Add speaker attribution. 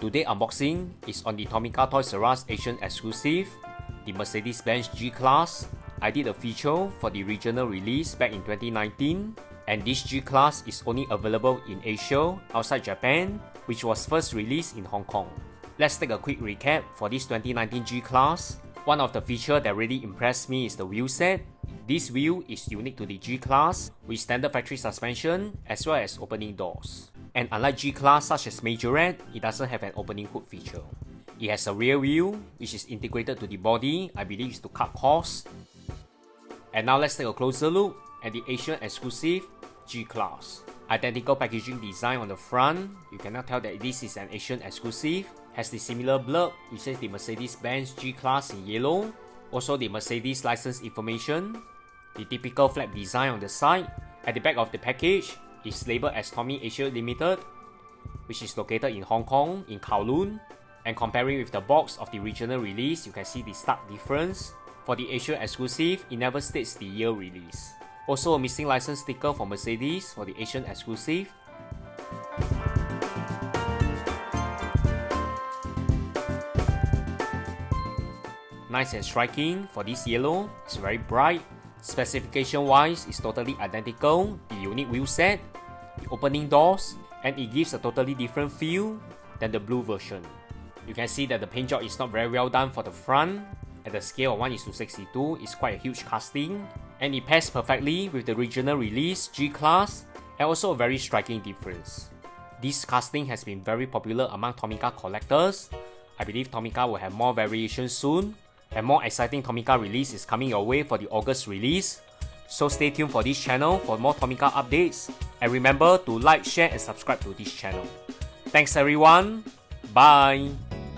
Speaker 1: Today unboxing is on the Tomica Toys Asian exclusive, the Mercedes-Benz G-Class. I did a feature for the regional release back in 2019, and this G-Class is only available in Asia outside Japan, which was first released in Hong Kong. Let's take a quick recap for this 2019 G-Class. One of the features that really impressed me is the wheel set. This wheel is unique to the G-Class with standard factory suspension as well as opening doors. And unlike G-Class such as Majorette, it doesn't have an opening hood feature. It has a rear wheel which is integrated to the body, I believe is to cut costs. And now let's take a closer look at the Asian exclusive G-Class. Identical packaging design on the front, you cannot tell that this is an Asian exclusive. Has the similar blurb, it says the Mercedes-Benz G-Class in yellow. Also the Mercedes license information. The typical flap design on the side. At the back of the package is labeled as Tomy Asia Limited, which is located in Hong Kong, in Kowloon. And comparing with the box of the regional release, you can see the stark difference. For the Asia exclusive, it never states the year release. Also a missing license sticker for Mercedes for the Asian exclusive. Nice and striking for this yellow, it's very bright. Specification wise, it's totally identical. The unique wheel set, the opening doors, and it gives a totally different feel than the blue version. You can see that the paint job is not very well done for the front. At the scale of 1:62, it's quite a huge casting, and it pairs perfectly with the regional release G-Class, and also a very striking difference. This casting has been very popular among Tomica collectors. I believe Tomica will have more variations soon, and more exciting Tomica release is coming your way for the August release. So stay tuned for this channel for more Tomica updates, and remember to like, share and subscribe to this channel. Thanks everyone, bye!